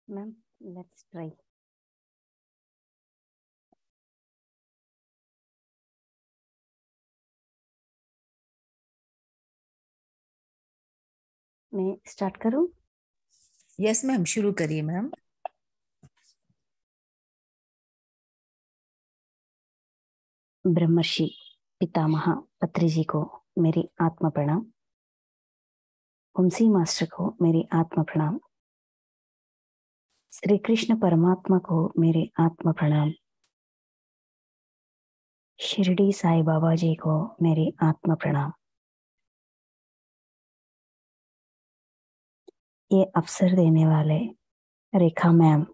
Ma'am, let's try. मैं start करूं? Yes ma'am, शुरू करिए मैम। ब्रह्मर्षि पितामह पत्री जी को मेरी आत्मा प्रणाम। उमसी मास्टर को मेरी आत्मा प्रणाम। श्री कृष्ण परमात्मा को मेरे आत्मा प्रणाम। शिरडी साईं बाबा जी को मेरी आत्मा प्रणाम। ये अवसर देने वाले रेखा मैम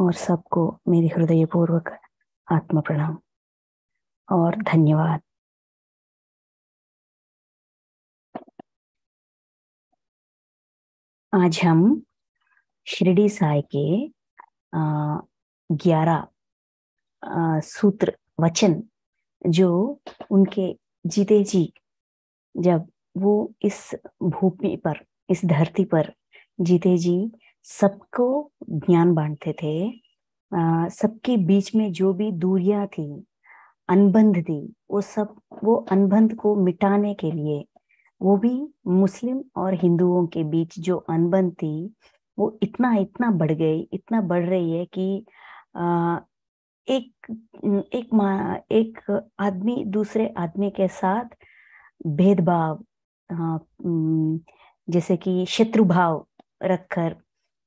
और सबको मेरी हृदयपूर्वक आत्मा प्रणाम और धन्यवाद। आज हम शिरडी साई के 11 सूत्र वचन जो उनके जीते जी जब वो इस भूमि पर, इस धरती पर जीते जी सबको ज्ञान बांटते थे। सबके बीच में जो भी दूरियां थी, अनबंध थी, वो अनबंध को मिटाने के लिए, वो भी मुस्लिम और हिंदुओं के बीच जो अनबंध थी वो इतना इतना बढ़ गई, इतना बढ़ रही है कि एक आदमी दूसरे आदमी के साथ भेदभाव, जैसे कि शत्रु भाव रखकर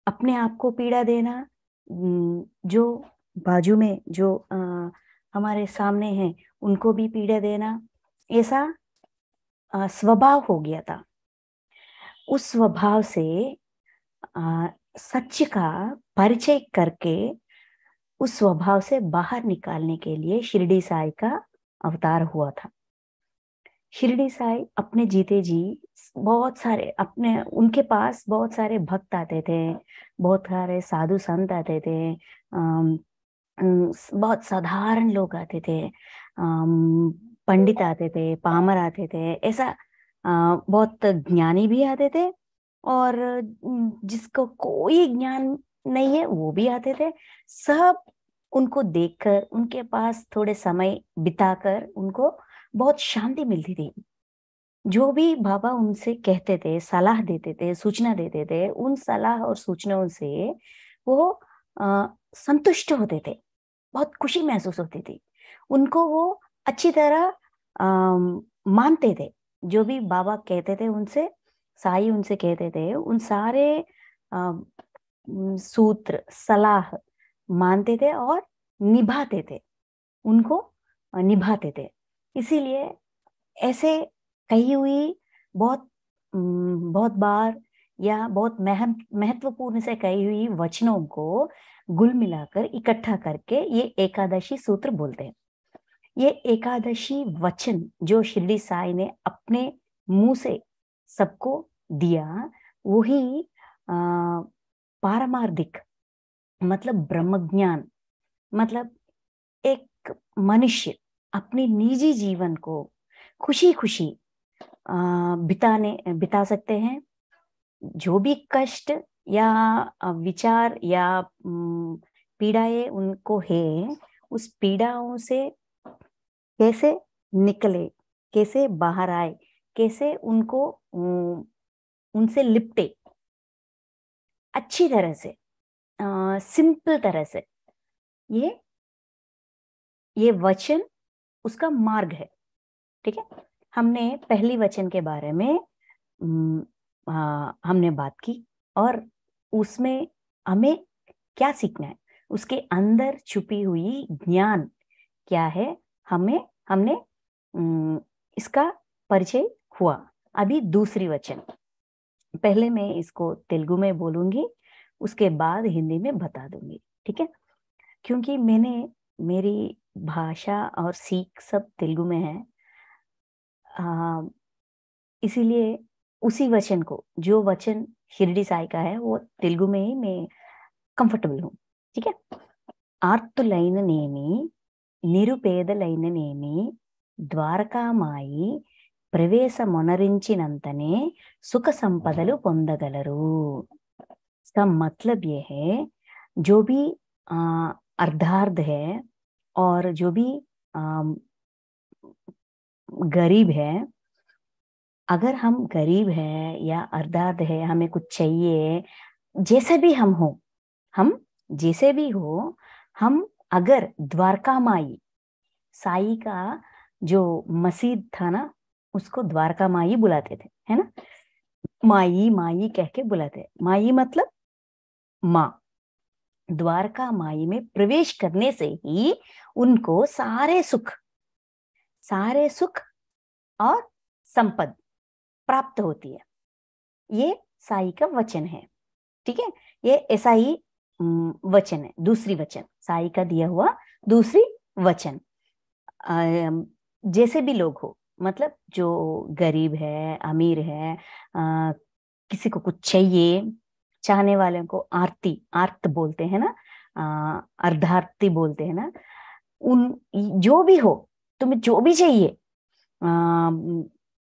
अपने आप को पीड़ा देना, जो बाजू में जो हमारे सामने हैं उनको भी पीड़ा देना, ऐसा स्वभाव हो गया था। उस स्वभाव से सच का परिचय करके उस स्वभाव से बाहर निकालने के लिए शिरडी साई का अवतार हुआ था। शिरडी साई अपने जीते जी बहुत सारे उनके पास बहुत सारे भक्त आते थे, बहुत सारे साधु संत आते थे, बहुत साधारण लोग आते थे, पंडित आते थे, पामर आते थे, ऐसा बहुत ज्ञानी भी आते थे और जिसको कोई ज्ञान नहीं है वो भी आते थे। सब उनको देखकर, उनके पास थोड़े समय बिताकर उनको बहुत शांति मिलती थी। जो भी बाबा उनसे कहते थे, सलाह देते थे, सूचना देते थे, उन सलाह और सूचनाओं से वो संतुष्ट होते थे, बहुत खुशी महसूस होती थी। उनको वो अच्छी तरह मानते थे। जो भी बाबा कहते थे उनसे, साई उनसे कहते थे, उन सारे सूत्र सलाह मानते थे और निभाते थे, उनको निभाते थे। इसीलिए ऐसे कही हुई बहुत बार या बहुत महत्वपूर्ण से कही हुई वचनों को गुल मिलाकर इकट्ठा करके ये एकादशी सूत्र बोलते हैं। ये एकादशी वचन जो शिरडी साई ने अपने मुंह से सबको दिया, वही पारमार्थिक मतलब ब्रह्म ज्ञान, मतलब एक मनुष्य अपने निजी जीवन को खुशी खुशी बिता सकते हैं। जो भी कष्ट या विचार या पीड़ाएं उनको है, उस पीड़ाओं से कैसे निकले, कैसे बाहर आए, कैसे उनको उनसे लिपटे, अच्छी तरह से, सिंपल तरह से, ये वचन उसका मार्ग है। ठीक है, हमने पहली वचन के बारे में हमने बात की और उसमें हमें क्या सीखना है, उसके अंदर छुपी हुई ज्ञान क्या है, हमने इसका परिचय हुआ। अभी दूसरी वचन, पहले मैं इसको तेलुगु में बोलूंगी, उसके बाद हिंदी में बता दूंगी। ठीक है, क्योंकि मेरी भाषा और सीख सब तेलुगु में है, इसीलिए उसी वचन को, जो वचन शिरडी साई का है, वो तेलुगु में ही मैं कंफर्टेबल हूँ। ठीक है, ఆర్తులైననేమి నిరుపేదలైననేమి ద్వారకామాయి ప్రవేశమొనరించినంతనే సుఖ సంపదలు పొందగలరు. इसका मतलब ये है, जो भी अर्धार्ध है और जो भी गरीब है, अगर हम गरीब है या अर्धार्ध है, हमें कुछ चाहिए, जैसे भी हम जैसे भी हो, हम अगर द्वारका माई, साई का जो मस्जिद था ना, उसको द्वारका माई बुलाते थे, है ना। माई माई कह के बुलाते, माई मतलब माँ। द्वारका माई में प्रवेश करने से ही उनको सारे सुख और संपद प्राप्त होती है। ये साई का वचन है, ठीक है। ये ऐसा ही वचन है, दूसरी वचन, साई का दिया हुआ दूसरी वचन। जैसे भी लोग हो, मतलब जो गरीब है, अमीर है, किसी को कुछ चाहिए, चाहने वाले को आर्त बोलते हैं ना, अर्धार्ती बोलते हैं ना, उन जो भी हो, तुम्हें जो भी चाहिए,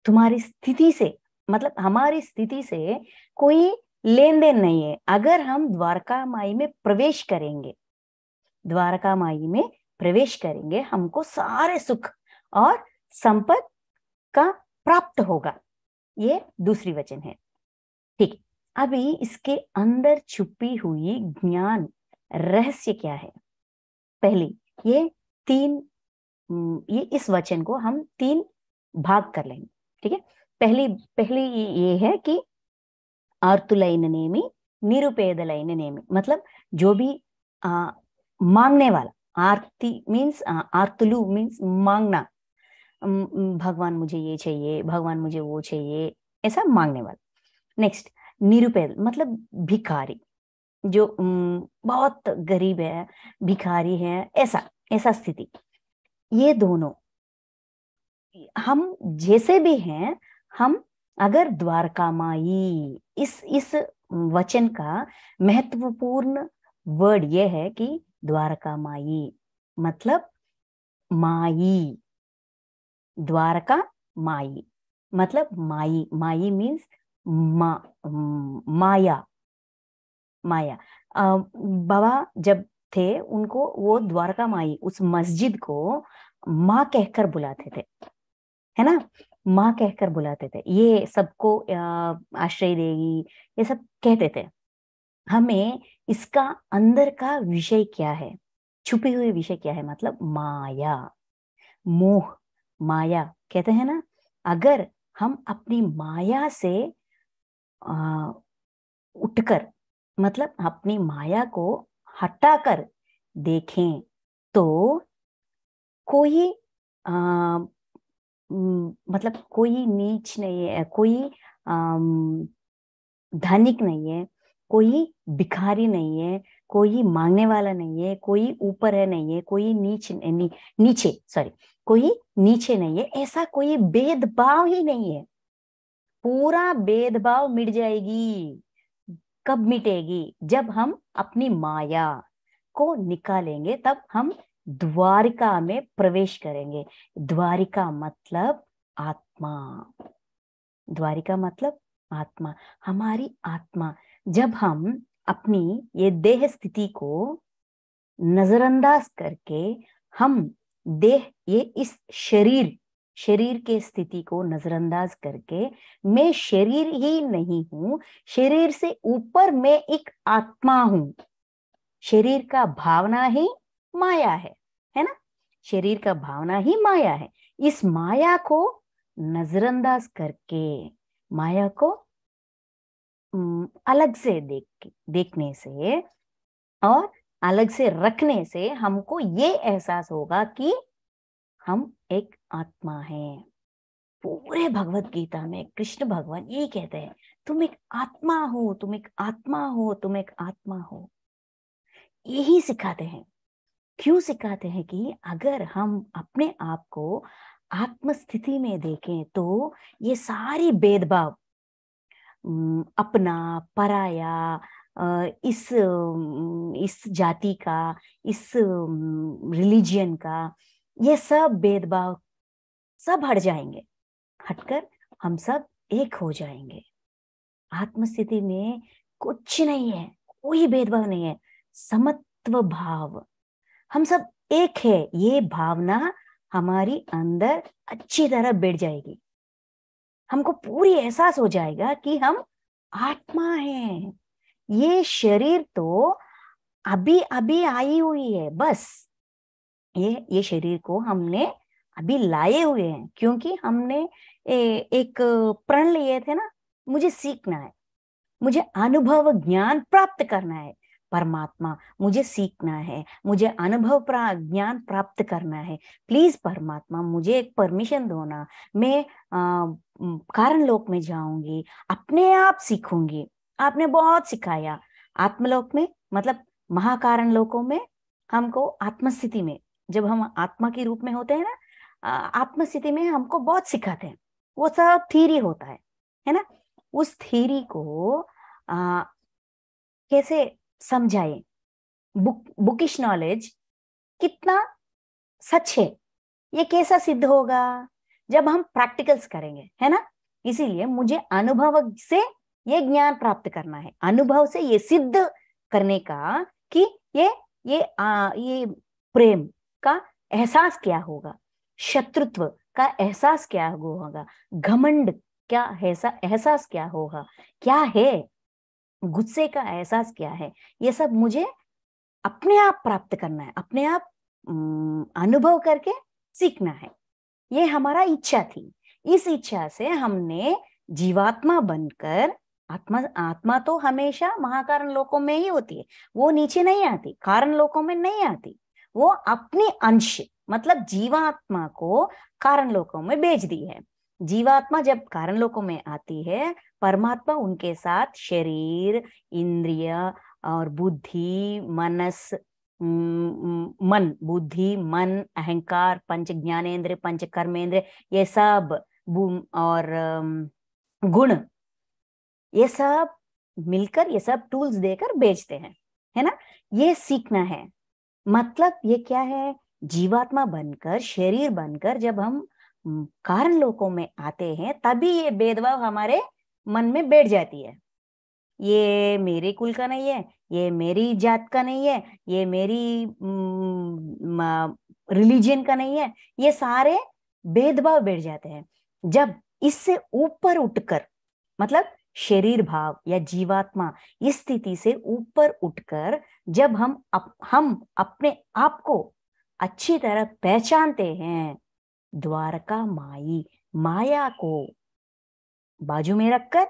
तुम्हारी स्थिति से, मतलब हमारी स्थिति से कोई लेन देन नहीं है। अगर हम द्वारका माई में प्रवेश करेंगे, द्वारका माई में प्रवेश करेंगे, हमको सारे सुख और संपद का प्राप्त होगा। ये दूसरी वचन है, ठीक। अभी इसके अंदर छुपी हुई ज्ञान रहस्य क्या है? पहली, ये तीन, ये इस वचन को हम तीन भाग कर लेंगे, ठीक है। पहली पहली ये है कि आर्तुलैननेमि निरुपेदलैननेमि, मतलब जो भी मांगने वाला, आरती मीन्स आर्तुलु मीन्स मांगना, भगवान मुझे ये चाहिए, भगवान मुझे वो चाहिए, ऐसा मांगने वाला। नेक्स्ट, निरुपेद मतलब भिखारी, जो बहुत गरीब है, भिखारी है, ऐसा ऐसा स्थिति। ये दोनों हम जैसे भी हैं, हम अगर द्वारका माई, इस वचन का महत्वपूर्ण वर्ड ये है कि द्वारका माई मतलब माई, द्वारका माई मतलब माई, माई मीन्स माया, माया। बाबा जब थे, उनको वो द्वारका माई, उस मस्जिद को माँ कहकर बुलाते थे, है ना, माँ कहकर बुलाते थे। ये सबको आश्रय देगी, ये सब कहते थे। हमें इसका अंदर का विषय क्या है, छुपी हुई विषय क्या है, मतलब माया, मोह, माया कहते हैं ना। अगर हम अपनी माया से उठकर, मतलब अपनी माया को हटाकर देखें, तो कोई मतलब कोई नीच नहीं है, कोई धनिक नहीं है, कोई भिखारी नहीं है, कोई मांगने वाला नहीं है, कोई ऊपर है नहीं है, कोई नीचे सॉरी, कोई नीचे नहीं है, ऐसा कोई भेदभाव ही नहीं है। पूरा भेदभाव मिट जाएगी। कब मिटेगी? जब हम अपनी माया को निकालेंगे, तब हम द्वारिका में प्रवेश करेंगे। द्वारिका मतलब आत्मा, द्वारिका मतलब आत्मा, हमारी आत्मा। जब हम अपनी ये देह स्थिति को नजरअंदाज करके, हम देह, ये इस शरीर के स्थिति को नजरअंदाज करके, मैं शरीर ही नहीं हूं, शरीर से ऊपर मैं एक आत्मा हूं, शरीर का भावना ही माया है ना, शरीर का भावना ही माया है। इस माया को नजरअंदाज करके, माया को अलग से देखने से और अलग से रखने से हमको ये एहसास होगा कि हम एक आत्मा हैं। पूरे भगवत गीता में कृष्ण भगवान यही कहते हैं, तुम एक आत्मा हो, तुम एक आत्मा हो, तुम एक आत्मा हो। यही सिखाते हैं। क्यों सिखाते हैं? कि अगर हम अपने आप को आत्म स्थिति में देखें, तो ये सारी भेदभाव, अपना पराया, इस जाति का, इस रिलीजियन का, ये सब भेदभाव सब हट जाएंगे। हटकर हम सब एक हो जाएंगे। आत्मस्थिति में कुछ नहीं है, कोई भेदभाव नहीं है, समत्व भाव, हम सब एक है, ये भावना हमारी अंदर अच्छी तरह बैठ जाएगी। हमको पूरी एहसास हो जाएगा कि हम आत्मा हैं, ये शरीर तो अभी अभी आई हुई है, बस ये शरीर को हमने अभी लाए हुए हैं, क्योंकि हमने एक प्रण लिए थे ना, मुझे सीखना है, मुझे अनुभव ज्ञान प्राप्त करना है, परमात्मा मुझे सीखना है, मुझे अनुभव ज्ञान प्राप्त करना है, प्लीज परमात्मा मुझे एक परमिशन दो ना, मैं कारण लोक में जाऊंगी, अपने आप सीखूंगी। आपने बहुत सिखाया आत्मलोक में, मतलब महाकारण लोकों में, हमको आत्मस्थिति में, जब हम आत्मा के रूप में होते हैं ना, आत्मस्थिति में हमको बहुत सिखाते हैं, वो सब थ्योरी होता है ना। उस थ्योरी को कैसे समझाए, बुकिश नॉलेज कितना सच है, ये कैसा सिद्ध होगा जब हम प्रैक्टिकल्स करेंगे, है ना। इसीलिए मुझे अनुभव से ये ज्ञान प्राप्त करना है, अनुभव से ये सिद्ध करने का कि ये प्रेम का एहसास क्या होगा, शत्रुत्व का एहसास क्या होगा, घमंड क्या एहसास क्या होगा, क्या है गुस्से का एहसास क्या है, ये सब मुझे अपने आप प्राप्त करना है, अपने आप अनुभव करके सीखना है। ये हमारा इच्छा थी। इस इच्छा से हमने जीवात्मा बनकर, आत्मा तो हमेशा महाकारण लोकों में ही होती है, वो नीचे नहीं आती, कारण लोकों में नहीं आती, वो अपनी अंश मतलब जीवात्मा को कारण लोकों में भेज दी है। जीवात्मा जब कारण लोकों में आती है, परमात्मा उनके साथ शरीर, इंद्रिय और बुद्धि, मनस, मन, बुद्धि, मन, अहंकार, पंच ज्ञानेंद्र, पंच कर्मेंद्र, ये सब और गुण, ये सब मिलकर, ये सब टूल्स देकर बेचते हैं, है ना। ये सीखना है, मतलब ये क्या है, जीवात्मा बनकर, शरीर बनकर जब हम कारण लोकों में आते हैं, तभी ये भेदभाव हमारे मन में बैठ जाती है। ये मेरे कुल का नहीं है, ये मेरी जात का नहीं है, ये मेरी रिलीजन का नहीं है, ये सारे भेदभाव बैठ जाते हैं। जब इससे ऊपर उठकर, मतलब शरीर भाव या जीवात्मा, इस स्थिति से ऊपर उठकर जब हम अपने आप को अच्छी तरह पहचानते हैं, द्वारका माई, माया को बाजू में रखकर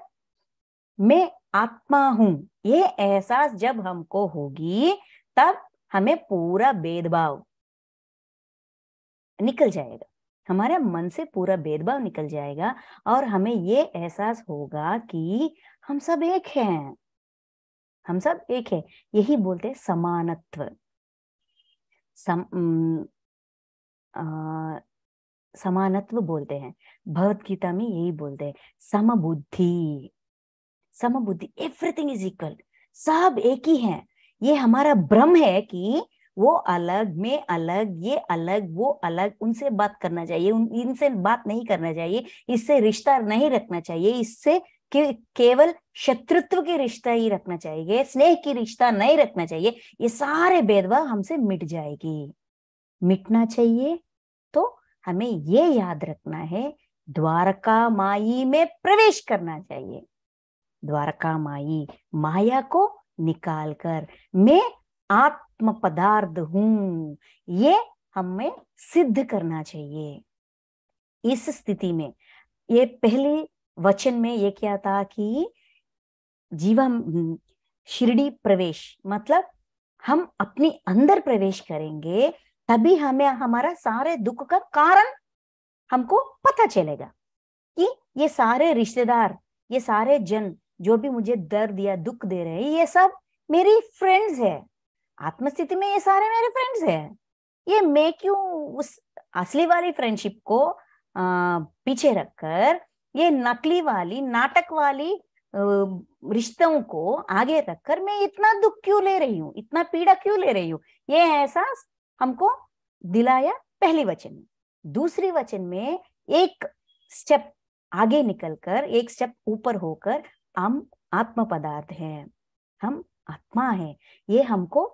मैं आत्मा हूं, ये एहसास जब हमको होगी, तब हमें पूरा भेदभाव निकल जाएगा, हमारे मन से पूरा भेदभाव निकल जाएगा, और हमें ये एहसास होगा कि हम सब एक हैं, हम सब एक है। यही बोलते हैं समानत्व, समानत्व बोलते हैं, भगवत गीता में यही बोलते हैं, समबुद्धि, समबुद्धि, एवरीथिंग इज इक्वल, सब एक ही है। ये हमारा भ्रम है कि वो अलग, मैं अलग, ये अलग, वो अलग, उनसे बात करना चाहिए, इनसे बात नहीं करना चाहिए, इससे रिश्ता नहीं रखना चाहिए, इससे केवल शत्रुत्व के रिश्ता ही रखना चाहिए, स्नेह की रिश्ता नहीं रखना चाहिए। ये सारे भेदभाव हमसे मिट जाएगी, मिटना चाहिए। तो हमें ये याद रखना है, द्वारका माई में प्रवेश करना चाहिए, द्वारका माई, माया को निकालकर मैं आत्म पदार्थ हूं, ये हमें सिद्ध करना चाहिए। इस स्थिति में, ये पहले वचन में ये क्या था कि जीवन शिरडी प्रवेश, मतलब हम अपने अंदर प्रवेश करेंगे, तभी हमें हमारा सारे दुख का कारण हमको पता चलेगा कि ये सारे रिश्तेदार, ये सारे जन जो भी मुझे दर्द या दुख दे रहे हैं, ये सब मेरी फ्रेंड्स है, आत्मस्थिति में ये सारे मेरे फ्रेंड्स है। ये मैं क्यों उस असली वाली फ्रेंडशिप को पीछे रखकर ये नकली वाली, नाटक वाली रिश्तों को आगे रखकर मैं इतना दुख क्यों ले रही हूँ, इतना पीड़ा क्यों ले रही हूँ, ये एहसास हमको दिलाया पहली वचन में। दूसरी वचन में एक स्टेप आगे निकलकर, एक स्टेप ऊपर होकर, हम आत्म पदार्थ हैं, हम आत्मा है, ये हमको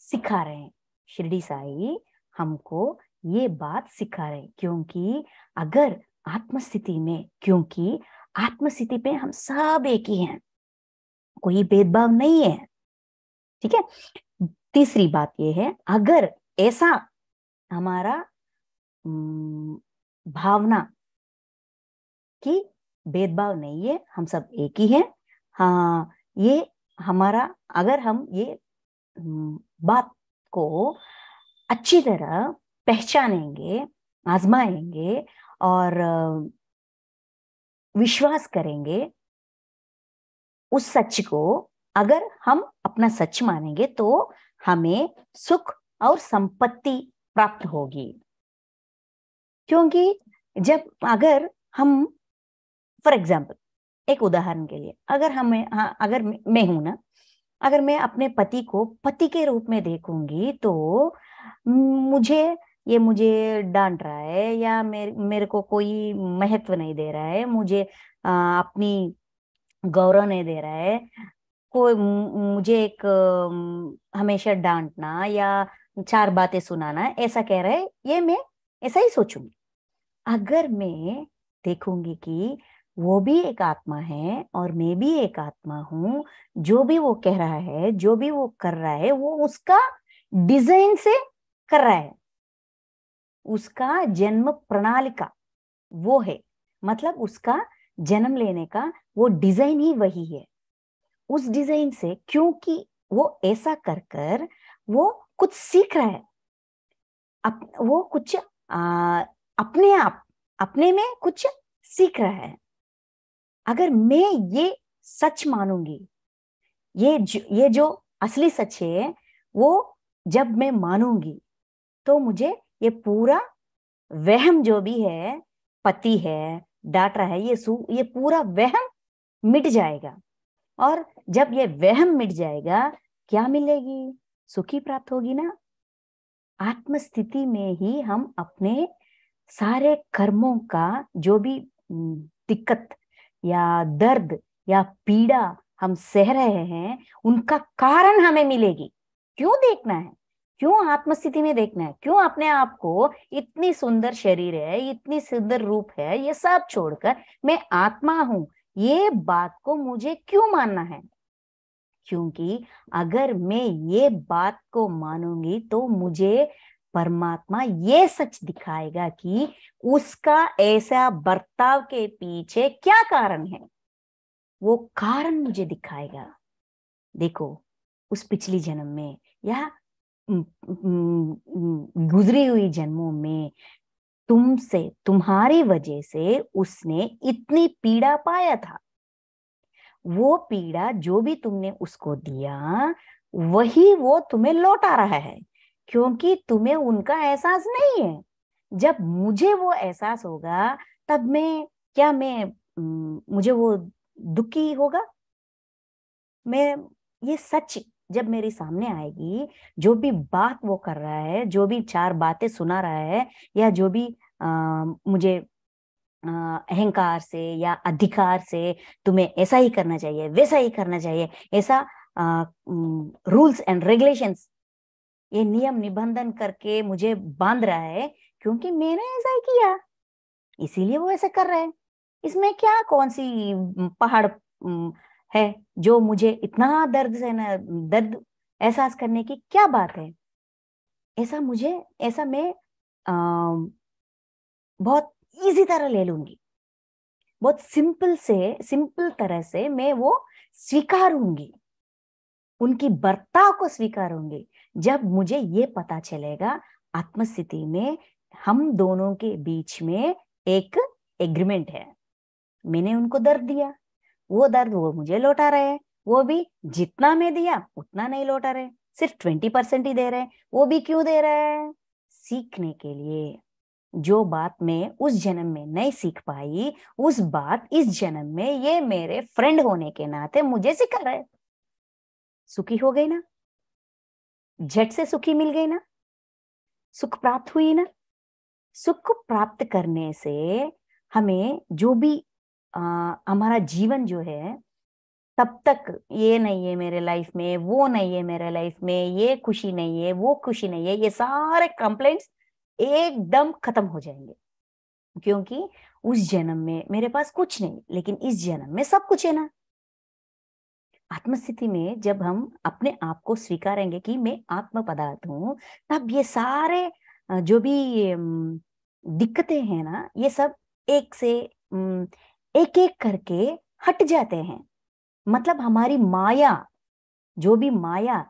सिखा रहे हैं। शिरडी साई हमको ये बात सिखा रहे हैं, क्योंकि अगर आत्मस्थिति में, क्योंकि आत्मस्थिति पे हम सब एक ही हैं, कोई भेदभाव नहीं है। ठीक है। तीसरी बात ये है, अगर ऐसा हमारा भावना कि भेदभाव नहीं है, हम सब एक ही हैं, हाँ, ये हमारा, अगर हम ये बात को अच्छी तरह पहचानेंगे, आजमाएंगे और विश्वास करेंगे उस सच को, अगर हम अपना सच मानेंगे तो हमें सुख और संपत्ति प्राप्त होगी। क्योंकि जब, अगर हम, फॉर एग्जाम्पल, एक उदाहरण के लिए, अगर हमें, हाँ, अगर मैं हूं ना, अगर मैं अपने पति को पति के रूप में देखूंगी तो मुझे डांट रहा है, या मेरे को कोई महत्व नहीं दे रहा है, मुझे अपनी गौरव नहीं दे रहा है, कोई मुझे एक हमेशा डांटना या चार बातें सुनाना ऐसा कह रहा है, ये मैं ऐसा ही सोचूंगी। अगर मैं देखूंगी कि वो भी एक आत्मा है और मैं भी एक आत्मा हूं, जो भी वो कह रहा है, जो भी वो कर रहा है, वो उसका डिजाइन से कर रहा है, उसका जन्म प्रणाली का वो है, मतलब उसका जन्म लेने का वो डिजाइन ही वही है। उस डिजाइन से, क्योंकि वो ऐसा कर कर वो कुछ सीख रहा है, वो कुछ अपने आप, अपने में कुछ सीख रहा है। अगर मैं ये सच मानूंगी, ये जो असली सच है, वो जब मैं मानूंगी तो मुझे ये पूरा वहम जो भी है, पति है, डांट रहा है, ये पूरा वहम मिट जाएगा। और जब ये वहम मिट जाएगा, क्या मिलेगी? सुखी प्राप्त होगी ना। आत्मस्थिति में ही हम अपने सारे कर्मों का जो भी दिक्कत या दर्द या पीड़ा हम सह रहे हैं, उनका कारण हमें मिलेगी। क्यों देखना है? क्यों आत्मस्थिति में देखना है? क्यों अपने आप को, इतनी सुंदर शरीर है, इतनी सुंदर रूप है, ये सब छोड़कर मैं आत्मा हूं, ये बात को मुझे क्यों मानना है? क्योंकि अगर मैं ये बात को मानूंगी तो मुझे परमात्मा ये सच दिखाएगा कि उसका ऐसा बर्ताव के पीछे क्या कारण है, वो कारण मुझे दिखाएगा। देखो, उस पिछली जन्म में या गुजरी हुई जन्मों में तुमसे, तुम्हारी वजह से उसने इतनी पीड़ा पाया था। वो पीड़ा जो भी तुमने उसको दिया, वही वो तुम्हें लौटा रहा है, क्योंकि तुम्हें उनका एहसास नहीं है। जब मुझे वो एहसास होगा, तब मैं, क्या मैं, मुझे वो दुखी होगा? मैं, ये सच जब मेरे सामने आएगी, जो भी बात वो कर रहा है, जो भी चार बातें सुना रहा है, या जो भी मुझे अहंकार से या अधिकार से, तुम्हें ऐसा ही करना चाहिए, वैसा ही करना चाहिए, ऐसा रूल्स एंड रेगुलेशंस, ये नियम निबंधन करके मुझे बांध रहा है, क्योंकि मैंने ऐसा ही किया, इसीलिए वो ऐसा कर रहा है। इसमें क्या, कौन सी पहाड़ है जो मुझे इतना दर्द से ना, दर्द एहसास करने की क्या बात है? ऐसा मुझे, ऐसा मैं बहुत इजी तरह ले लूंगी, बहुत सिंपल तरह से मैं वो स्वीकारूंगी, उनकी बर्ताव को स्वीकारूंगी। जब मुझे ये पता चलेगा, आत्मस्थिति में हम दोनों के बीच में एक एग्रीमेंट है, मैंने उनको दर्द दिया, वो दर्द वो मुझे लौटा रहे हैं, वो भी जितना मैं दिया उतना नहीं लौटा रहे, सिर्फ 20% ही दे रहे हैं। वो भी क्यों दे रहे हैं? सीखने के लिए। जो बात मैं उस जन्म में नहीं सीख पाई, उस बात इस जन्म में ये मेरे फ्रेंड होने के नाते मुझे सिखा रहे। सुखी हो गई ना, झट से सुखी मिल गई ना, सुख प्राप्त हुई ना। सुख प्राप्त करने से हमें जो भी हमारा जीवन जो है, तब तक ये नहीं है मेरे लाइफ में, वो नहीं है मेरे लाइफ में, ये खुशी नहीं है, वो खुशी नहीं है, ये सारे कंप्लेंट्स एकदम खत्म हो जाएंगे। क्योंकि उस जन्म में मेरे पास कुछ नहीं, लेकिन इस जन्म में सब कुछ है ना। आत्मस्थिति में जब हम अपने आप को स्वीकारेंगे कि मैं आत्म पदार्थ हूं, तब ये सारे जो भी दिक्कतें हैं ना, ये सब एक से एक एक करके हट जाते हैं। मतलब हमारी माया, जो भी माया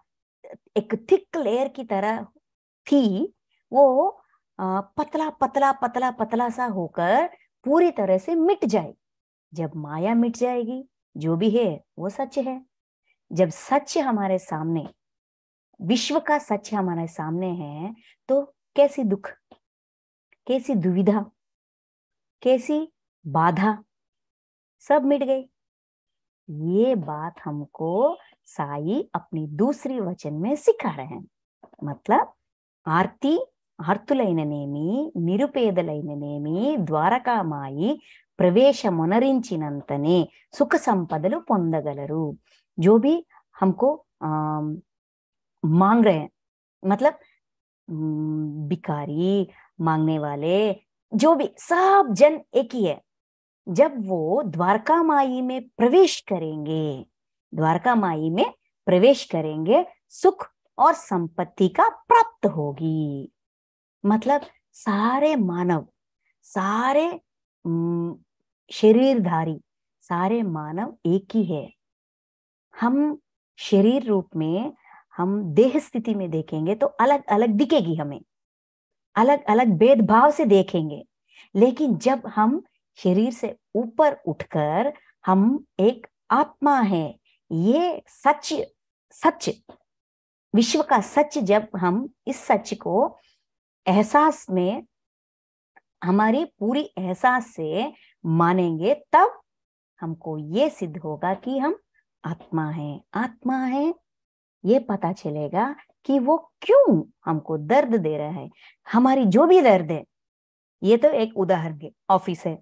एक थिक लेयर की तरह थी, वो पतला पतला पतला पतला सा होकर पूरी तरह से मिट जाए। जब माया मिट जाएगी, जो भी है वो सच है। जब सच हमारे सामने, विश्व का सच हमारे सामने है, तो कैसी दुख, कैसी दुविधा, कैसी बाधा, सब मिट गई। ये बात हमको साई अपनी दूसरी वचन में सिखा रहे हैं। मतलब ఆర్తి ఆర్తులైననేమి నిరుపేదలైననేమి ద్వారకామాయి ప్రవేశమునరించినంతనే సుఖ సంపదలు పొందగలరు। जो भी हमको मांग रहे हैं, मतलब भिखारी, मांगने वाले, जो भी सब जन एक ही है। जब वो द्वारका माई में प्रवेश करेंगे, द्वारका माई में प्रवेश करेंगे, सुख और संपत्ति का प्राप्त होगी। मतलब सारे मानव, सारे शरीरधारी, सारे मानव एक ही है। हम शरीर रूप में, हम देह स्थिति में देखेंगे तो अलग अलग दिखेगी, हमें अलग अलग भेदभाव से देखेंगे। लेकिन जब हम शरीर से ऊपर उठकर हम एक आत्मा है, ये सच, सच विश्व का सच, जब हम इस सच को एहसास में, हमारी पूरी एहसास से मानेंगे, तब हमको ये सिद्ध होगा कि हम आत्मा है। आत्मा है, ये पता चलेगा कि वो क्यों हमको दर्द दे रहा है। हमारी जो भी दर्द है, ये तो एक उदाहरण है। ऑफिस है,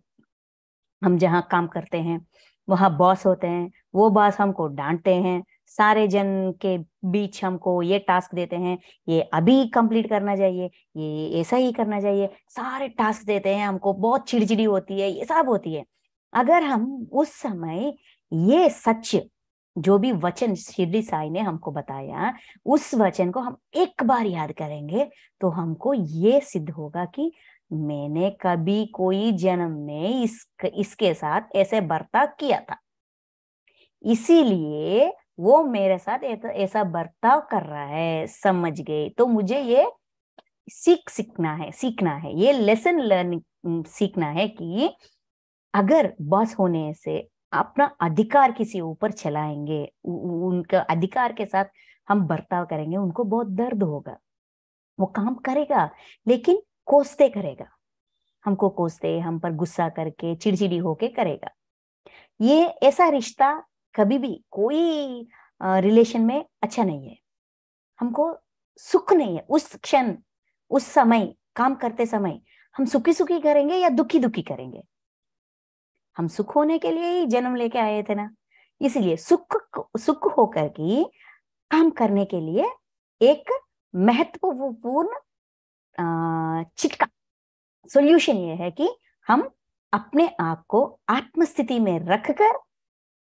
हम जहाँ काम करते हैं, वहां बॉस होते हैं, वो बॉस हमको डांटते हैं, सारे जन के बीच हमको ये टास्क देते हैं, ये अभी कंप्लीट करना चाहिए, ये ऐसा ही करना चाहिए, सारे टास्क देते हैं हमको, बहुत चिड़चिड़ी होती है, ये सब होती है। अगर हम उस समय ये सच, जो भी वचन शिरडी साई ने हमको बताया, उस वचन को हम एक बार याद करेंगे, तो हमको ये सिद्ध होगा कि मैंने कभी कोई जन्म में इसके साथ ऐसे बर्ताव किया था, इसीलिए वो मेरे साथ ऐसा बर्ताव कर रहा है। समझ गए? तो मुझे ये सीखना है, ये लेसन लर्निंग सीखना है कि अगर बॉस होने से अपना अधिकार किसी ऊपर चलाएंगे, उनका अधिकार के साथ हम बर्ताव करेंगे, उनको बहुत दर्द होगा। वो काम करेगा, लेकिन कोसते करेगा, हमको कोसते, हम पर गुस्सा करके, चिड़चिड़ी होके करेगा। ये ऐसा रिश्ता कभी भी कोई रिलेशन में अच्छा नहीं है। हमको सुख नहीं है उस क्षण, उस समय, काम करते समय हम सुखी सुखी करेंगे या दुखी दुखी करेंगे। हम सुख होने के लिए ही जन्म लेके आए थे ना, इसलिए सुख होकर के काम करने के लिए एक महत्वपूर्ण चिटका सॉल्यूशन ये है कि हम अपने आप को आत्मस्थिति में रखकर,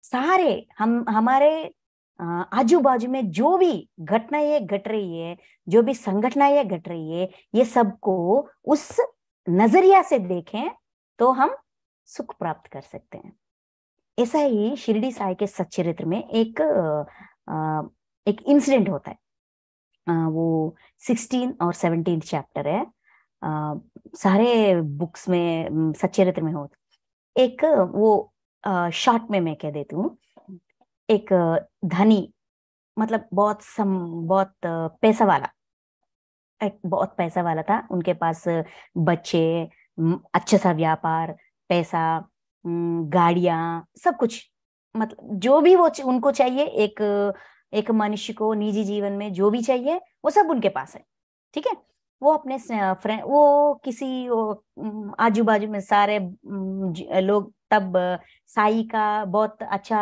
सारे हमारे आजू बाजू में जो भी घटनाएं घट रही है, जो भी संघटनाएं घट रही है, ये सबको उस नजरिया से देखें, तो हम सुख प्राप्त कर सकते हैं। ऐसा ही शिरडी साई के सच्चरित्र में एक इंसिडेंट होता है। वो 16 और 17 चैप्टर है, सारे बुक्स में, सच्चरित्र में होता। एक वो शॉर्ट में मैं कह देती हूँ। एक धनी, मतलब बहुत पैसा वाला, एक बहुत पैसा वाला था, उनके पास बच्चे, अच्छा सा व्यापार, पैसा, गाड़ियां, सब कुछ, मतलब जो भी वो उनको चाहिए, एक मनुष्य को निजी जीवन में जो भी चाहिए वो सब उनके पास है। ठीक है। वो अपने फ्रेंड, वो किसी आजू बाजू में सारे लोग तब साई का बहुत अच्छा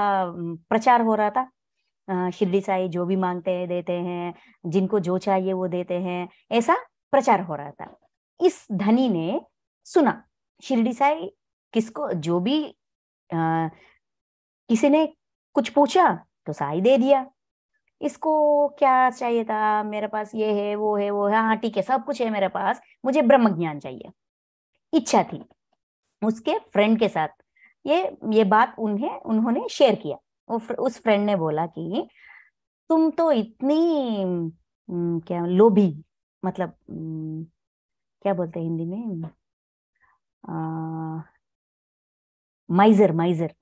प्रचार हो रहा था। शिरडी साई जो भी मांगते हैं देते हैं, जिनको जो चाहिए वो देते हैं, ऐसा प्रचार हो रहा था। इस धनी ने सुना शिरडी साई किसको जो भी किसी ने कुछ पूछा तो साई दे दिया। इसको क्या चाहिए था, मेरे पास ये है वो है वो है, हाँ ठीक है सब कुछ है मेरे पास, मुझे ब्रह्म ज्ञान चाहिए। इच्छा थी उसके फ्रेंड के साथ। ये बात उन्होंने शेयर किया। उस फ्रेंड ने बोला कि तुम तो इतनी क्या लोभी, मतलब क्या बोलते हैं हिंदी में, माइजर माइजर।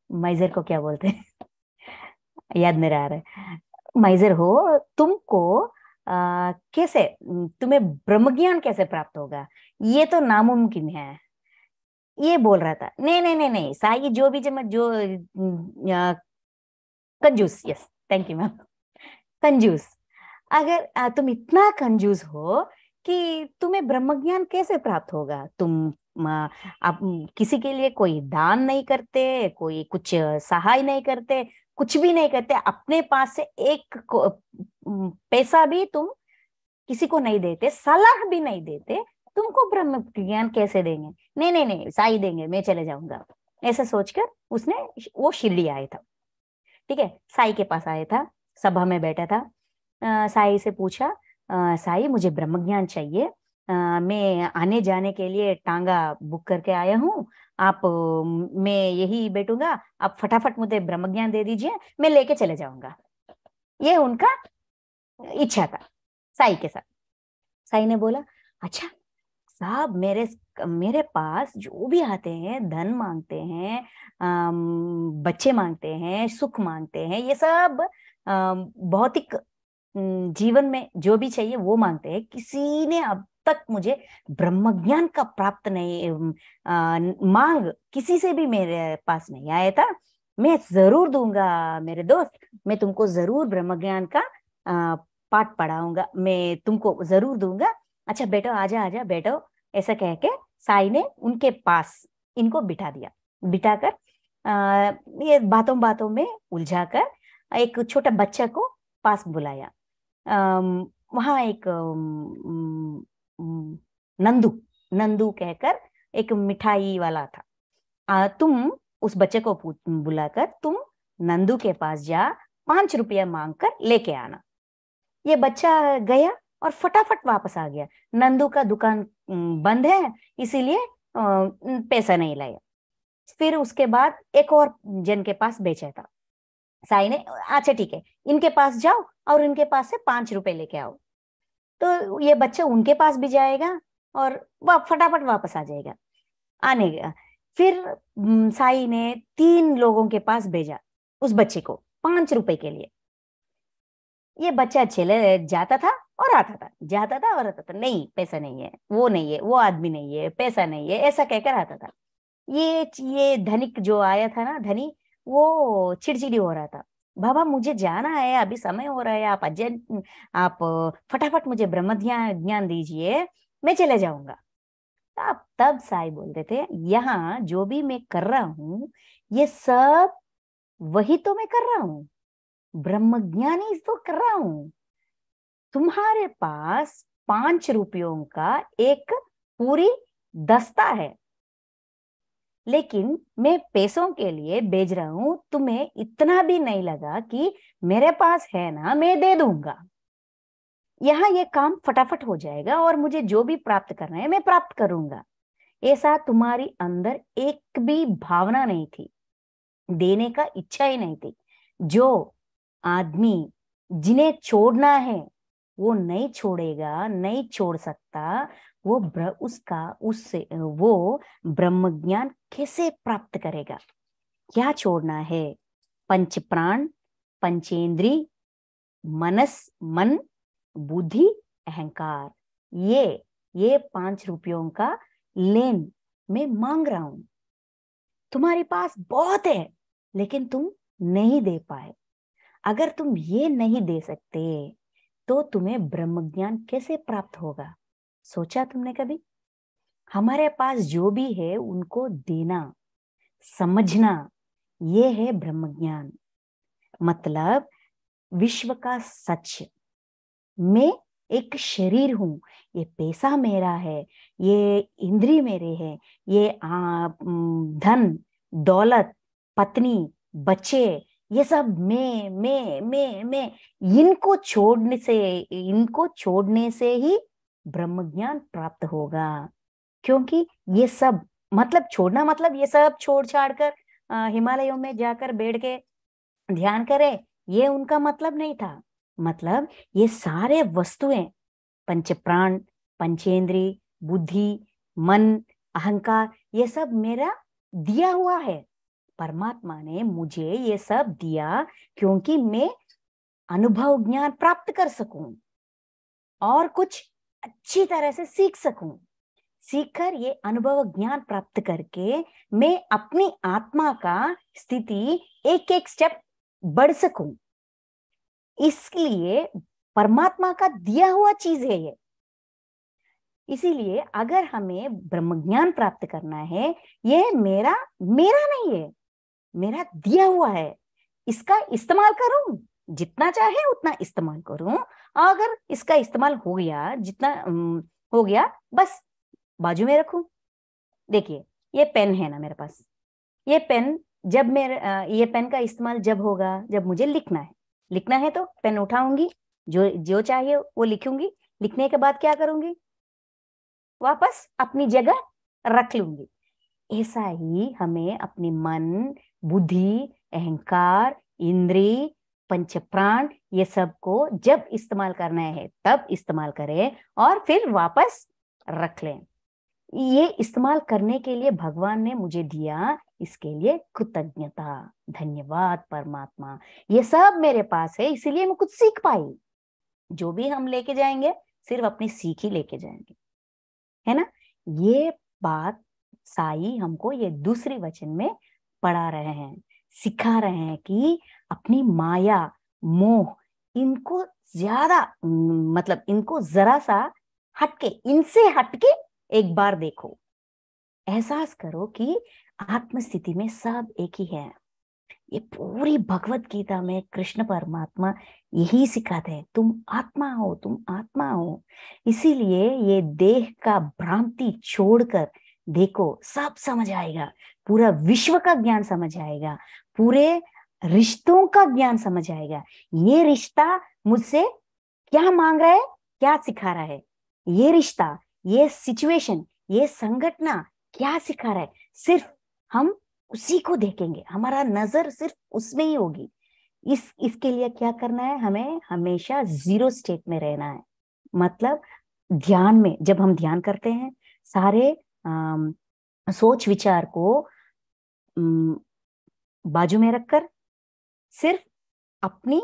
माइजर को क्या बोलते हैं याद नहीं आ रहा है। माइजर हो तुमको, कैसे तुम्हें ब्रह्म ज्ञान कैसे प्राप्त होगा, ये तो नामुमकिन है। ये बोल रहा था। नहीं नहीं नहीं नहीं, साई जो भी जो कंजूस, यस थैंक यू मैम, कंजूस। अगर तुम इतना कंजूस हो कि तुम्हें ब्रह्म ज्ञान कैसे प्राप्त होगा, तुम आप किसी के लिए कोई दान नहीं करते, कोई कुछ सहाय नहीं करते, कुछ भी नहीं करते, अपने पास से पैसा भी तुम किसी को नहीं देते, सलाह भी नहीं देते, तुमको ब्रह्म ज्ञान कैसे देंगे। नहीं नहीं नहीं, साई देंगे, मैं चले जाऊंगा। ऐसा सोचकर उसने वो शिरडी आया था। ठीक है, साई के पास आया था, सभा में बैठा था। साई से पूछा, साई मुझे ब्रह्म ज्ञान चाहिए, मैं आने जाने के लिए टांगा बुक करके आया हूँ, आप मैं यही बैठूंगा, आप फटाफट मुझे ब्रह्म ज्ञान दे दीजिए, मैं लेके चले जाऊंगा। ये उनका इच्छा था साई के साथ। साई ने बोला, अच्छा साहब, मेरे मेरे पास जो भी आते हैं, धन मांगते हैं, बच्चे मांगते हैं, सुख मांगते हैं, ये सब भौतिक जीवन में जो भी चाहिए वो मांगते हैं, किसी ने अब तक मुझे ब्रह्म ज्ञान का प्राप्त नहीं, मांग किसी से भी मेरे पास नहीं आया था। मैं जरूर दूंगा मेरे दोस्त, मैं तुमको जरूर ब्रह्म ज्ञान का पाठ पढ़ाऊंगा, मैं तुमको जरूर दूंगा। अच्छा बेटो, आजा आजा बेटो, ऐसा कह के साई ने उनके पास इनको बिठा दिया। बिठाकर ये बातों बातों में उलझाकर एक छोटा बच्चा को पास बुलाया। वहां एक नंदू, नंदू कहकर एक मिठाई वाला था। तुम उस बच्चे को बुलाकर तुम नंदू के पास जा, 5 रुपया मांग कर लेके आना। ये बच्चा गया और फटाफट वापस आ गया। नंदू का दुकान बंद है, इसीलिए पैसा नहीं लाया। फिर उसके बाद एक और जन के पास बेचा था। साई ने, अच्छा ठीक है, इनके पास जाओ और इनके पास से 5 रुपए लेके आओ। तो ये बच्चा उनके पास भी जाएगा और फटाफट वापस आ जाएगा। आने गया। फिर साई ने 3 लोगों के पास भेजा उस बच्चे को 5 रुपए के लिए। ये बच्चा चले जाता था और आता था, जाता था और आता था, नहीं पैसा नहीं है, वो नहीं है, वो आदमी नहीं है, पैसा नहीं है, ऐसा कहकर आता था। ये धनिक जो आया था ना, धनी, वो चिड़चिड़ी हो रहा था। बाबा मुझे जाना है, अभी समय हो रहा है, आप अर्जेंट, आप फटाफट मुझे ब्रह्म ज्ञान ज्ञान दीजिए, मैं चले जाऊंगा। तब साई बोलते थे, यहाँ जो भी मैं कर रहा हूँ ये सब वही तो मैं कर रहा हूँ, ब्रह्म ज्ञान ही तो कर रहा हूँ। तुम्हारे पास 5 रुपयों का एक पूरी दस्ता है, लेकिन मैं पैसों के लिए बेच रहा हूं, तुम्हें इतना भी नहीं लगा कि मेरे पास है ना, मैं दे दूंगा, यहाँ ये काम फटाफट हो जाएगा और मुझे जो भी प्राप्त करना है मैं प्राप्त करूंगा। ऐसा तुम्हारी अंदर एक भी भावना नहीं थी, देने का इच्छा ही नहीं थी। जो आदमी जिन्हें छोड़ना है वो नहीं छोड़ेगा, नहीं छोड़ सकता, वो उसका उससे वो ब्रह्म ज्ञान कैसे प्राप्त करेगा। क्या छोड़ना है? पंच प्राण, पंचेंद्री, मन, बुद्धि, अहंकार। ये 5 रुपयों का लेन मैं मांग रहा हूं। तुम्हारे पास बहुत है लेकिन तुम नहीं दे पाए। अगर तुम ये नहीं दे सकते तो तुम्हें ब्रह्म ज्ञान कैसे प्राप्त होगा? सोचा तुमने कभी? हमारे पास जो भी है उनको देना, समझना, ये है ब्रह्म ज्ञान। मतलब विश्व का सच। मैं एक शरीर हूं, ये पैसा मेरा है, ये इंद्री मेरे है, ये धन दौलत पत्नी बच्चे, ये सब मैं इनको छोड़ने से ही ब्रह्म ज्ञान प्राप्त होगा। क्योंकि ये सब मतलब छोड़ना, मतलब ये सब छोड़ छाड़ कर हिमालयों में जाकर बैठ के ध्यान करे, ये उनका मतलब नहीं था। मतलब ये सारे वस्तुएं, पंच प्राण, पंचेंद्री, बुद्धि, मन, अहंकार, ये सब मेरा दिया हुआ है। परमात्मा ने मुझे ये सब दिया क्योंकि मैं अनुभव ज्ञान प्राप्त कर सकूं और कुछ अच्छी तरह से सीख सकूं। सीखकर ये अनुभव ज्ञान प्राप्त करके मैं अपनी आत्मा का स्थिति एक एक स्टेप बढ़ सकूं। इसलिए परमात्मा का दिया हुआ चीज है ये। इसीलिए अगर हमें ब्रह्म ज्ञान प्राप्त करना है, ये मेरा मेरा नहीं है, मेरा दिया हुआ है। इसका इस्तेमाल करूं, जितना चाहे उतना इस्तेमाल करूं। अगर इसका इस्तेमाल हो गया, जितना हो गया, बस बाजू में रखूं। देखिए, ये पेन है ना मेरे पास, ये पेन जब ये पेन का इस्तेमाल जब होगा, जब मुझे लिखना है। लिखना है तो पेन उठाऊंगी, जो जो चाहिए वो लिखूंगी। लिखने के बाद क्या करूंगी? वापस अपनी जगह रख लूंगी। ऐसा ही हमें अपने मन, बुद्धि, अहंकार, इंद्री, पंच प्राण, ये सब को जब इस्तेमाल करना है तब इस्तेमाल करें और फिर वापस रख लें। ये इस्तेमाल करने के लिए भगवान ने मुझे दिया, इसके लिए कृतज्ञता, धन्यवाद परमात्मा। ये सब मेरे पास है, इसीलिए मैं कुछ सीख पाई। जो भी हम लेके जाएंगे सिर्फ अपनी सीख ही लेके जाएंगे, है ना। ये बात साई हमको ये दूसरी वचन में पढ़ा रहे हैं, सिखा रहे हैं कि अपनी माया मोह, इनको ज्यादा मतलब इनको जरा सा हटके, इनसे हटके एक बार देखो। एहसास करो कि आत्म स्थिति में सब एक ही है। ये पूरी भगवत गीता में कृष्ण परमात्मा यही सिखाते हैं, तुम आत्मा हो, तुम आत्मा हो। इसीलिए ये देह का भ्रांति छोड़कर देखो, सब समझ आएगा। पूरा विश्व का ज्ञान समझ आएगा, पूरे रिश्तों का ज्ञान समझ आएगा। ये रिश्ता मुझसे क्या मांग रहा है, क्या सिखा रहा है। ये रिश्ता, ये सिचुएशन, ये संगठना क्या सिखा रहा है। सिर्फ हम उसी को देखेंगे, हमारा नजर सिर्फ उसमें ही होगी। इसके लिए क्या करना है? हमें हमेशा जीरो स्टेट में रहना है। मतलब ध्यान में जब हम ध्यान करते हैं, सारे सोच विचार को बाजू में रखकर सिर्फ अपनी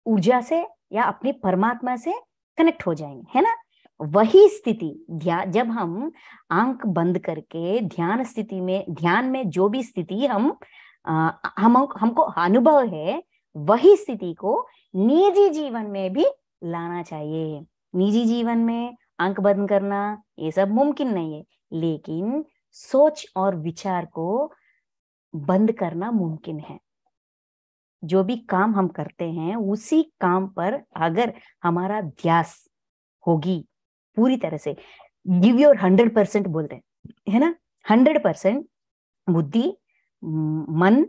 ऊर्जा से या अपनी परमात्मा से कनेक्ट हो जाएंगे, है ना। वही स्थिति जब हम आंख बंद करके ध्यान स्थिति में, ध्यान में जो भी स्थिति हमको अनुभव है, वही स्थिति को निजी जीवन में भी लाना चाहिए। निजी जीवन में आंख बंद करना ये सब मुमकिन नहीं है, लेकिन सोच और विचार को बंद करना मुमकिन है। जो भी काम हम करते हैं उसी काम पर अगर हमारा ध्यास होगी पूरी तरह से, गिव योर 100% बोलते हैं, है ना। 100% बुद्धि, मन,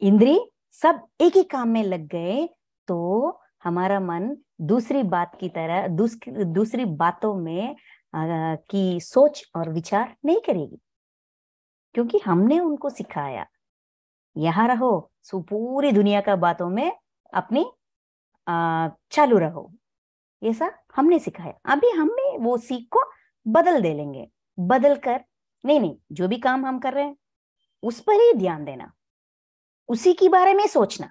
इंद्री सब एक ही काम में लग गए तो हमारा मन दूसरी बात की तरह, दूसरी बातों में की सोच और विचार नहीं करेगी। क्योंकि हमने उनको सिखाया, यहाँ रहो, सो पूरी दुनिया का बातों में अपनी चालू रहो, ये सब हमने सिखाया। अभी हमें वो सीख को बदल दे लेंगे। बदल कर नहीं नहीं, जो भी काम हम कर रहे हैं उस पर ही ध्यान देना, उसी के बारे में सोचना।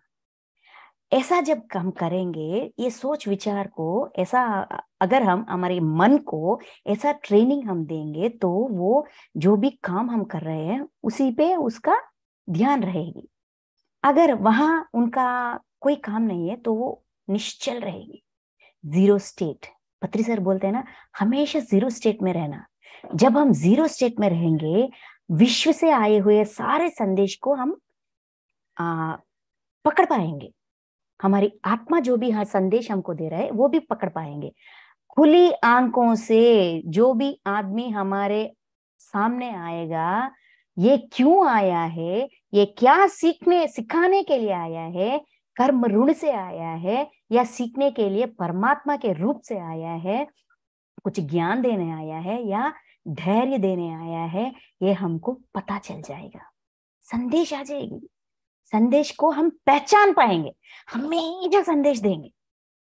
ऐसा जब हम करेंगे, ये सोच विचार को ऐसा, अगर हम हमारे मन को ऐसा ट्रेनिंग हम देंगे तो वो जो भी काम हम कर रहे हैं उसी पे उसका ध्यान रहेगी। अगर वहां उनका कोई काम नहीं है तो वो निश्चल रहेगी, जीरो स्टेट। पत्री सर बोलते हैं ना, हमेशा जीरो स्टेट में रहना। जब हम जीरो स्टेट में रहेंगे, विश्व से आए हुए सारे संदेश को हम पकड़ पाएंगे। हमारी आत्मा जो भी हर संदेश हमको दे रहा है वो भी पकड़ पाएंगे। खुली आंखों से जो भी आदमी हमारे सामने आएगा, ये क्यों आया है, ये क्या सिखाने के लिए आया है, कर्म ऋण से आया है या सीखने के लिए परमात्मा के रूप से आया है, कुछ ज्ञान देने आया है या धैर्य देने आया है, ये हमको पता चल जाएगा। संदेश आ जाएगी, संदेश को हम पहचान पाएंगे। हमेशा संदेश देंगे,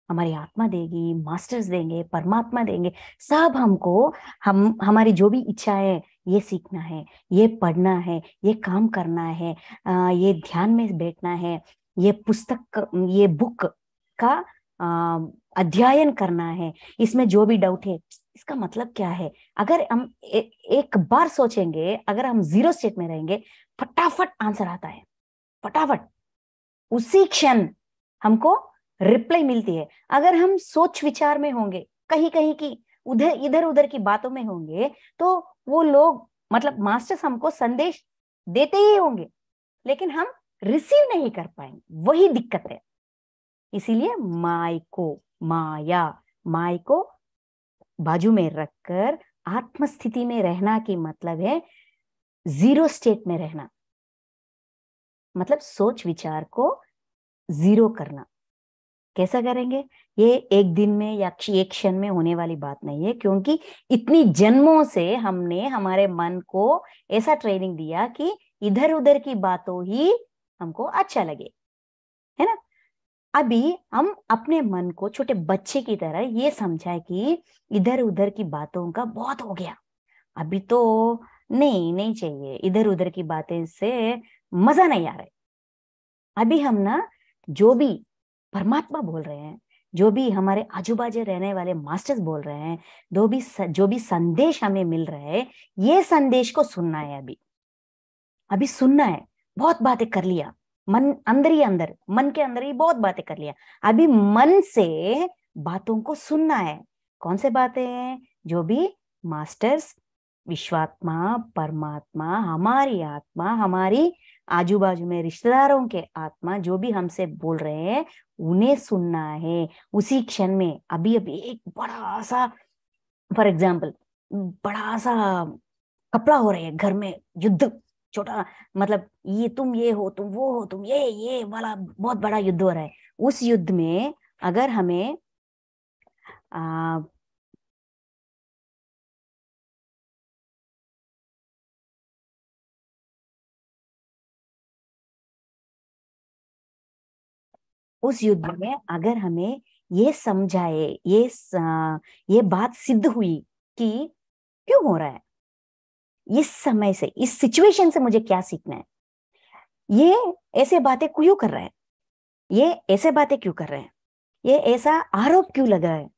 हमारी आत्मा देगी, मास्टर्स देंगे, परमात्मा देंगे, सब हमको। हमारी जो भी इच्छा है, ये सीखना है, ये पढ़ना है, ये काम करना है, ये ध्यान में बैठना है, ये पुस्तक, ये बुक का अध्ययन करना है, इसमें जो भी डाउट है इसका मतलब क्या है। अगर हम एक बार सोचेंगे, अगर हम जीरो स्टेट में रहेंगे, फटाफट आंसर आता है, फटाफट उसी क्षण हमको रिप्लाई मिलती है। अगर हम सोच विचार में होंगे, कहीं कहीं की इधर उधर की बातों में होंगे, तो वो लोग मतलब मास्टर्स हमको संदेश देते ही होंगे, लेकिन हम रिसीव नहीं कर पाएंगे, वही दिक्कत है। इसीलिए माय को बाजू में रखकर आत्म स्थिति में रहना की मतलब है जीरो स्टेट में रहना, मतलब सोच विचार को जीरो करना। कैसा करेंगे? ये एक दिन में या एक क्षण में होने वाली बात नहीं है, क्योंकि इतनी जन्मों से हमने हमारे मन को ऐसा ट्रेनिंग दिया कि इधर उधर की बातों ही हमको अच्छा लगे, है ना। अभी हम अपने मन को छोटे बच्चे की तरह ये समझाए कि इधर उधर की बातों का बहुत हो गया, अभी तो नहीं चाहिए, इधर उधर की बातें से मजा नहीं आ रहा है। अभी हम ना जो भी परमात्मा बोल रहे हैं, जो भी हमारे आजू बाजू रहने वाले मास्टर्स बोल रहे हैं, जो भी संदेश हमें मिल रहा है, ये संदेश को सुनना है। अभी सुनना है। बहुत बातें कर लिया, मन मन के अंदर ही बहुत बातें कर लिया। अभी मन से बातों को सुनना है। कौन से बातें हैं? जो भी मास्टर्स, विश्वात्मा, परमात्मा, हमारी आत्मा, हमारी आजू बाजू में रिश्तेदारों के आत्मा जो भी हमसे बोल रहे हैं, उन्हें सुनना है उसी क्षण में। अभी एक बड़ा सा, फॉर एग्जाम्पल, बड़ा सा कपड़ा हो रहा है घर में, युद्ध छोटा, मतलब ये हो, तुम वो हो, तुम ये वाला बहुत बड़ा युद्ध हो रहा है। उस युद्ध में अगर हमें उस युद्ध में अगर हमें ये समझाए, ये बात सिद्ध हुई कि क्यों हो रहा है, इस समय से, इस सिचुएशन से मुझे क्या सीखना है, ये ऐसे बातें क्यों कर रहा है, ये ऐसे बातें क्यों कर रहे हैं, ये ऐसा आरोप क्यों लगा है।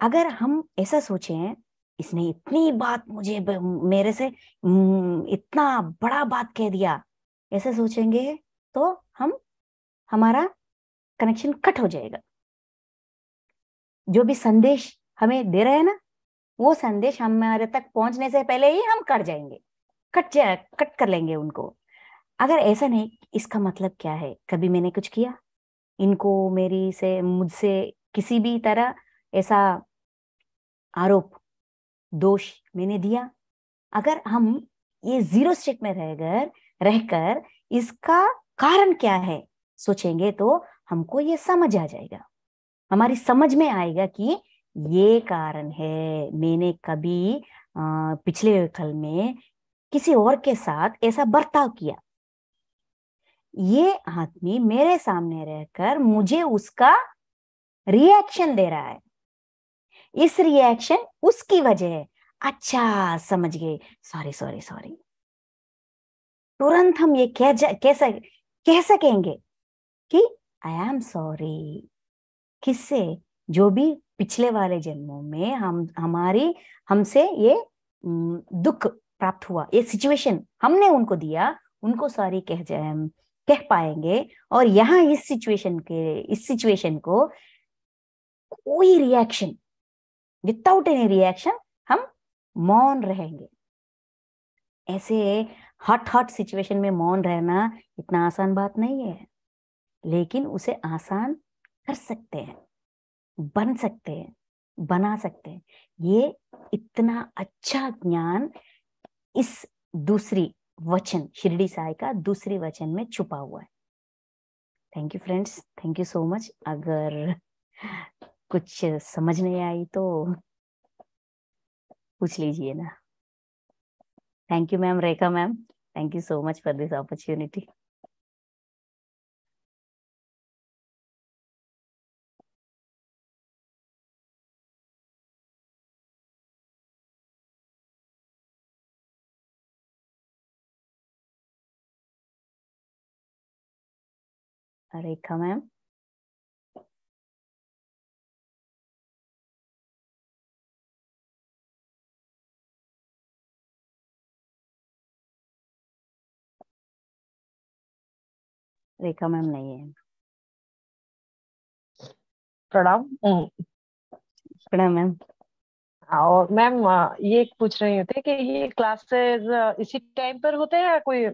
अगर हम ऐसा सोचें, इसने इतनी बात मुझे मेरे से इतना बड़ा बात कह दिया, ऐसे सोचेंगे तो हमारा कनेक्शन कट हो जाएगा। जो भी संदेश हमें दे रहे हैं ना, वो संदेश हमारे तक पहुंचने से पहले ही हम कट जाएंगे, कट कर लेंगे उनको। अगर ऐसा नहीं, इसका मतलब क्या है, कभी मैंने कुछ किया इनको, मुझसे किसी भी तरह ऐसा आरोप दोष मैंने दिया, अगर हम ये जीरो स्टेट में रहकर इसका कारण क्या है सोचेंगे, तो हमको ये समझ आ जाएगा, हमारी समझ में आएगा कि ये कारण है। मैंने कभी पिछले कल में किसी और के साथ ऐसा बर्ताव किया, ये आदमी मेरे सामने रहकर मुझे उसका रिएक्शन दे रहा है, इस रिएक्शन उसकी वजह है। अच्छा, समझ गए, सॉरी। तुरंत हम ये कह सकेंगे कि आई एम सॉरी। किससे? जो भी पिछले वाले जन्मों में हमसे ये दुख प्राप्त हुआ, ये सिचुएशन हमने उनको दिया, उनको सॉरी कह पाएंगे। और यहाँ इस सिचुएशन को कोई रिएक्शन, विदाउट एनी रिएक्शन हम मौन रहेंगे। ऐसे हॉट हॉट सिचुएशन में मौन रहना इतना आसान बात नहीं है, लेकिन उसे आसान कर सकते हैं, बन सकते हैं, बना सकते हैं। ये इतना अच्छा ज्ञान इस दूसरी वचन, शिरडी साई का दूसरी वचन में छुपा हुआ है। Thank you friends, thank you so much. अगर कुछ समझ नहीं आई तो पूछ लीजिए ना। Thank you ma'am, Rekha ma'am, thank you so much for this opportunity. Rekha ma'am, Rekha ma'am नहीं है। प्रणाम। प्रणाम मैम। और मैम ये पूछ रहे थे कि ये क्लासेस इसी टाइम पर होते हैं या कोई